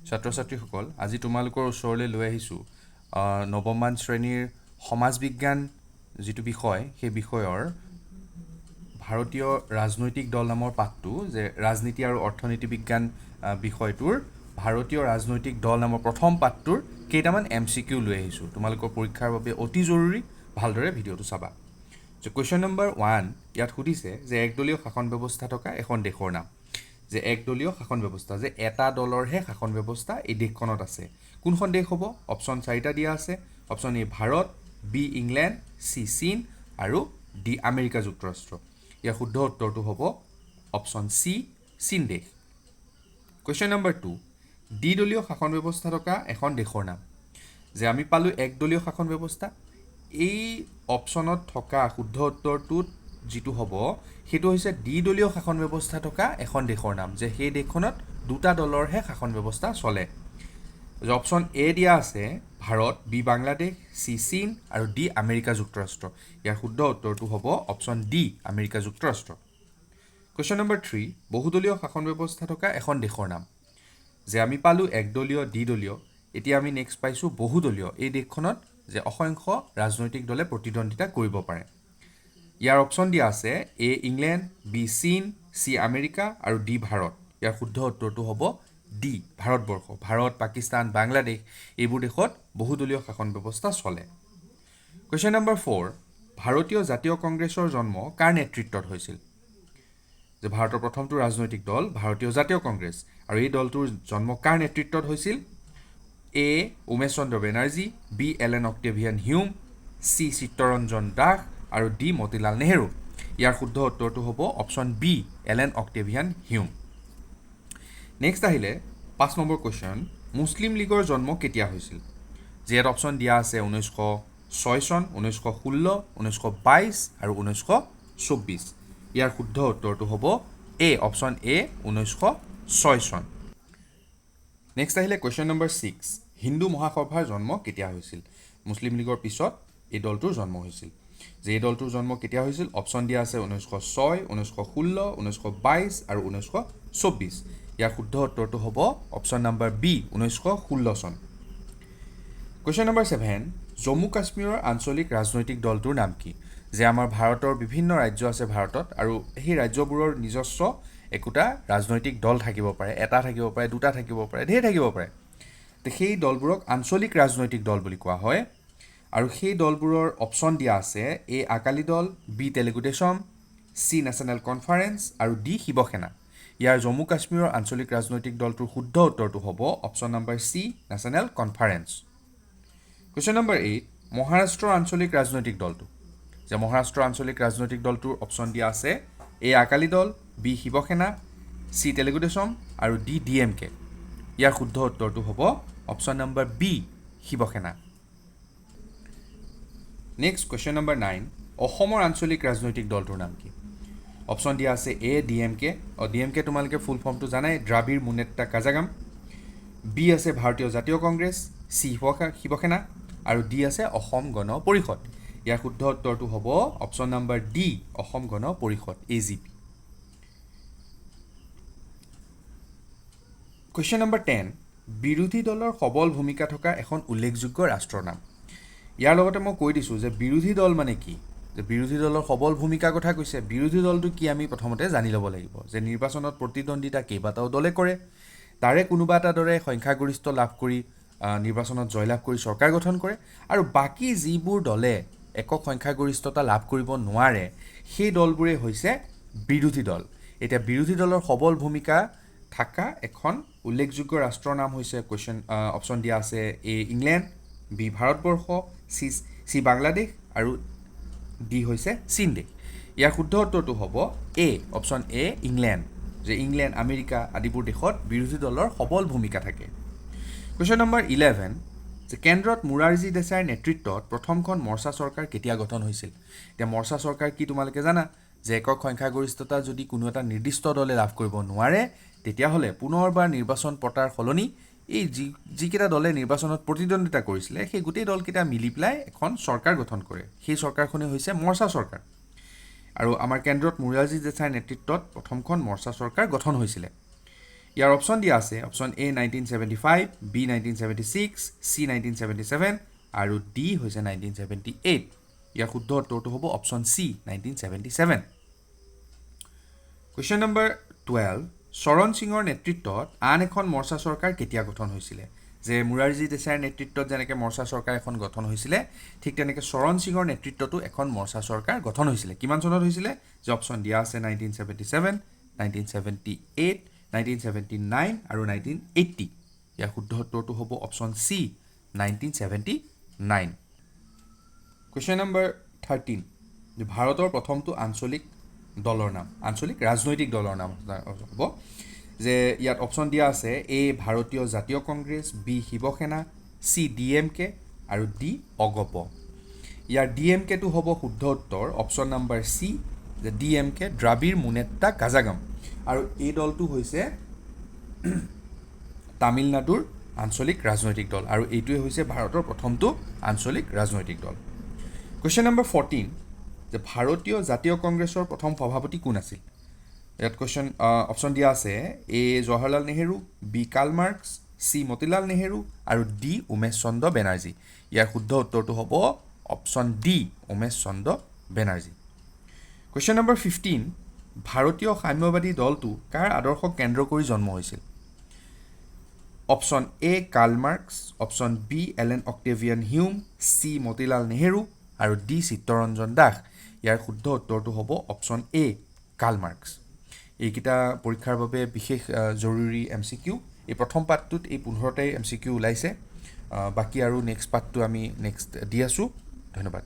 ছাত্ৰ ছাত্ৰীসকল আজি তোমালোকৰ ওচৰলৈ লৈ আহিছোঁ নৱমমান শ্ৰেণীৰ সমাজ বিজ্ঞান যিটো বিষয় সেই বিষয়ৰ ভাৰতীয় ৰাজনৈতিক দল নামৰ পাঠটো যে ৰাজনীতি আৰু অৰ্থনীতি বিজ্ঞান বিষয়টোৰ ভাৰতীয় ৰাজনৈতিক দল নামৰ প্ৰথম পাঠটোৰ কেইটামান MCQ লৈ আহিছোঁ তোমালোকৰ পৰীক্ষাৰ বাবে অতি জৰুৰী ভালদৰে ভিডিঅ'টো চাবা যে কুৱেশ্যন নম্বৰ 1 ইয়াত সুধিছে যে একদলীয় শাসন ব্যৱস্থা থকা এখন দেশৰ নাম যে একদলীয় শাসন ব্যৱস্থা যে এটা দলৰহে শাসন ব্যৱস্থা এই দেশখনত আছে কোনখন দেশ হ'ব অপশ্যন 4টা দিয়া আছে option A Bharat B England C চীন আৰু ডি আমেৰিকা যুক্তৰাষ্ট্ৰ ইয়াৰ শুদ্ধ উত্তৰটো হ'ব অপশ্যন চি চীন দেশ কুৱেশ্যন নম্বৰ 2 দ্বিদলীয় শাসন ব্যৱস্থা থকা এখন দেশৰ নাম যে আমি পালোঁ একদলীয় শাসন ব্যৱস্থা এই অপশ্যনত থকা শুদ্ধ উত্তৰটোত যিটো হ'ব সেইটো হৈছে দ্বিদলীয় শাসন ব্যৱস্থা থকা এখন দেশৰ নাম যে সেই দেশখনত দুটা দলৰহে শাসন ব্যৱস্থা চলে যে অপশ্যন এ দিয়া আছে ভাৰত বি বাংলাদেশ চি চীন আৰু ডি আমেৰিকা যুক্তৰাষ্ট্ৰ ইয়াৰ শুদ্ধ উত্তৰটো হ'ব অপশ্যন ডি আমেৰিকা যুক্তৰাষ্ট্ৰ কুৱেশ্যন নম্বৰ 3 বহুদলীয় শাসন ব্যৱস্থা থকা এখন দেশৰ নাম যে আমি পালোঁ একদলীয় দ্বিদলীয় এতিয়া আমি নেক্সট পাইছোঁ বহুদলীয় এই দেশখনত যে অসংখ্য ৰাজনৈতিক দলে প্ৰতিদ্বন্দ্বিতা কৰিব পাৰে ইয়াৰ অপশ্যন দিয়া আছে এ ইংলেণ্ড বি চীন চি আমেৰিকা আৰু ডি ভাৰত ইয়াৰ শুদ্ধ উত্তৰটো হ'ব ডি ভাৰতবৰ্ষ ভাৰত পাকিস্তান বাংলাদেশ এইবোৰ দেশত বহুদলীয় শাসন ব্যৱস্থা চলে কুৱেশ্যন নম্বৰ 4 ভাৰতীয় জাতীয় কংগ্ৰেছৰ জন্ম কাৰ নেতৃত্বত হৈছিল যে ভাৰতৰ প্ৰথমটো ৰাজনৈতিক দল ভাৰতীয় জাতীয় কংগ্ৰেছ আৰু এই দলটোৰ জন্ম কাৰ নেতৃত্বত হৈছিল A Umesh Chandra Banerjee B Allan Octavian Hume C Chittaranjan Das আৰু ডি মতিলাল নেহেৰু ইয়াৰ শুদ্ধ উত্তৰটো হ'ব option B Allan Octavian Hume next আহিলে 5 নম্বৰ কুৱেশ্যন মুছলিম লীগৰ জন্ম কেতিয়া হৈছিল যে ইয়াত অপশ্যন দিয়া আছে 1906 চন 1916 1922 আৰু 1924 ইয়াৰ শুদ্ধ উত্তৰটো হ'ব এ অপশ্যন এ 1906 চন নেক্সট আহিলে কুৱেশ্যন নম্বৰ 6 হিন্দু মহাসভাৰ জন্ম কেতিয়া হৈছিল মুছলিম লীগৰ পিছত এই দলটোৰ জন্ম হৈছিল যে এই দলটোৰ জন্ম কেতিয়া হৈছিল অপশ্যন দিয়া আছে 1906 1916 1922 আৰু 1924 ইয়াৰ শুদ্ধ উত্তৰটো হ'ব অপশ্যন নম্বৰ বি 1916 চন কুৱেশ্যন নম্বৰ 7 জম্মু কাশ্মীৰৰ আঞ্চলিক ৰাজনৈতিক দলটোৰ নাম কি যে আমাৰ ভাৰতৰ বিভিন্ন ৰাজ্য আছে ভাৰতত আৰু সেই ৰাজ্যবোৰৰ নিজস্ব একোটা ৰাজনৈতিক দল থাকিব পাৰে এটা থাকিব পাৰে দুটা থাকিব পাৰে ঢেৰ থাকিব পাৰে তো সেই দলবোৰক আঞ্চলিক ৰাজনৈতিক দল বুলি কোৱা হয় আৰু সেই দলবোৰৰ অপশ্যন দিয়া আছে A Akali Dal B Telugu Desam C National Conference আৰু ডি শিৱসেনা ইয়াৰ জম্মু কাশ্মীৰৰ আঞ্চলিক ৰাজনৈতিক দলটোৰ শুদ্ধ উত্তৰটো হ'ব option number C National Conference question number 8 মহাৰাষ্ট্ৰৰ আঞ্চলিক ৰাজনৈতিক দলটো যে মহাৰাষ্ট্ৰৰ আঞ্চলিক ৰাজনৈতিক দলটোৰ অপশ্যন দিয়া আছে A Akali Dal B Shivsena C Telugu Desam আৰু ডি DMK ইয়াৰ শুদ্ধ উত্তৰটো হ'ব option number B Shivsena next question number 9 অসমৰ আঞ্চলিক ৰাজনৈতিক দলটোৰ নাম কি অপশ্যন দিয়া আছে এ DMK DMK তোমালোকে ফুল ফৰ্মটো জানাই দ্ৰাবিড় মুনেত্ৰা কাজাগাম বি আছে ভাৰতীয় জাতীয় কংগ্ৰেছ চি শিৱসেনা আৰু ডি আছে অসম গণ পৰিষদ ইয়াৰ শুদ্ধ উত্তৰটো হ'ব option number D Asom Gana Parishad AGP question number 10 বিৰোধী দলৰ সবল ভূমিকা থকা এখন উল্লেখযোগ্য ৰাষ্ট্ৰৰ নাম ইয়াৰ লগতে মই কৈ দিছোঁ যে বিৰোধী দল মানে কি যে বিৰোধী দলৰ সবল ভূমিকাৰ কথা কৈছে বিৰোধী দলটো কি আমি প্ৰথমতে জানি ল'ব লাগিব যে নিৰ্বাচনত প্ৰতিদ্বন্দ্বিতা কেইবাটাও দলে কৰে তাৰে কোনোবা এটা দলে সংখ্যাগৰিষ্ঠ লাভ কৰি নিৰ্বাচনত জয়লাভ কৰি চৰকাৰ গঠন কৰে আৰু বাকী যিবোৰ দলে একক সংখ্যাগৰিষ্ঠতা লাভ কৰিব নোৱাৰে সেই দলবোৰে হৈছে বিৰোধী দল এতিয়া বিৰোধী দলৰ সবল ভূমিকা থকা এখন উল্লেখযোগ্য ৰাষ্ট্ৰৰ নাম হৈছে কুৱেশ্যন অপশ্যন দিয়া আছে A England B Bharatvarsha C Bangladesh আৰু ডি হৈছে চীন দেশ ইয়াৰ শুদ্ধ উত্তৰটো হ'ব এ অপশ্যন এ ইংলেণ্ড যে ইংলেণ্ড আমেৰিকা আদিবোৰ দেশত বিৰোধী দলৰ সবল ভূমিকা থাকে কুৱেশ্যন নম্বৰ 11 যে কেন্দ্ৰত মোৰাৰজী দেশাইৰ নেতৃত্বত প্ৰথমখন মৰ্চা চৰকাৰ কেতিয়া গঠন হৈছিল এতিয়া মৰ্চা চৰকাৰ কি তোমালোকে জানা যে একক সংখ্যাগৰিষ্ঠতা যদি কোনো এটা নিৰ্দিষ্ট দলে লাভ কৰিব নোৱাৰে তেতিয়াহ'লে পুনৰবাৰ নিৰ্বাচন পতাৰ সলনি এই যিকেইটা দলে নিৰ্বাচনত প্ৰতিদ্বন্দ্বিতা কৰিছিলে সেই গোটেই দলকেইটা মিলি পেলাই এখন চৰকাৰ গঠন কৰে সেই চৰকাৰখনেই হৈছে মৰ্চা চৰকাৰ আৰু আমাৰ কেন্দ্ৰত মোৰাৰজী দেশাইৰ নেতৃত্বত প্ৰথমখন মৰ্চা চৰকাৰ গঠন হৈছিলে ইয়াৰ অপশ্যন দিয়া আছে অপশ্যন এ 1975, বি 1976, চি 1977 আৰু ডি হৈছে 1978। ইয়াৰ শুদ্ধ উত্তৰটো হ'ব অপশ্যন চি 1977। কুৱেশ্যন নম্বৰ 12, চৰণ সিঙৰ নেতৃত্বত আন এখন মৰ্চা চৰকাৰ কেতিয়া গঠন হৈছিলে? যে মোৰাৰজী দেশাইৰ নেতৃত্বত যেনেকৈ মৰ্চা চৰকাৰ এখন গঠন হৈছিলে, ঠিক তেনেকৈ চৰণ সিঙৰ নেতৃত্বতো এখন মৰ্চা চৰকাৰ গঠন হৈছিলে। কিমান চনত হৈছিলে? যে অপশ্যন দিয়া আছে 1977, 1978, 1979 আৰু 1980। ইয়াৰ শুদ্ধ উত্তৰটো হ'ব অপশ্যন চি 1979। কুৱেশ্যন নম্বৰ 13, যে ভাৰতৰ প্ৰথমটো আঞ্চলিক দলৰ নাম, আঞ্চলিক ৰাজনৈতিক দলৰ নাম হ'ব। যে ইয়াত অপশ্যন দিয়া আছে এ ভাৰতীয় জাতীয় Congress, B Shivsena, C DMK আৰু ডি অগপ। ইয়াৰ DMKটো হ'ব শুদ্ধ উত্তৰ অপশ্যন নম্বৰ চি, যে DMK দ্ৰাবিড় মুনেত্তা কাজাগম। আৰু এই দলটো হৈছে তামিলনাডুৰ আঞ্চলিক ৰাজনৈতিক দল, আৰু এইটোৱে হৈছে ভাৰতৰ প্ৰথমটো আঞ্চলিক ৰাজনৈতিক দল। কুৱেশ্যন নম্বৰ 14, যে ভাৰতীয় জাতীয় কংগ্ৰেছৰ প্ৰথম সভাপতি কোন আছিল? ইয়াত অপশ্যন দিয়া আছে A Jawaharlal Nehru, B Karl Marx, C Motilal Nehru আৰু ডি উমেশ চন্দ্ৰ বেনাৰ্জী। ইয়াৰ শুদ্ধ উত্তৰটো হ'ব option D Umesh Chandra Banerjee. Question number 15, ভাৰতীয় সাম্যবাদী দলটো কাৰ আদৰ্শক কেন্দ্ৰ কৰি জন্ম হৈছিল? Option A Karl Marx, option B Allan Octavian Hume, C Motilal Nehru আৰু ডি চিত্তৰঞ্জন দাস। ইয়াৰ শুদ্ধ উত্তৰটো হ'ব অপশ্যন এ কাৰ্ল মাৰ্কছ। এইকেইটা পৰীক্ষাৰ বাবে বিশেষ জৰুৰী MCQ। এই প্ৰথম পাৰ্টটোত এই 15টাই MCQ ওলাইছে। বাকী আৰু নেক্সট পাৰ্টটো আমি দি আছোঁ। ধন্যবাদ।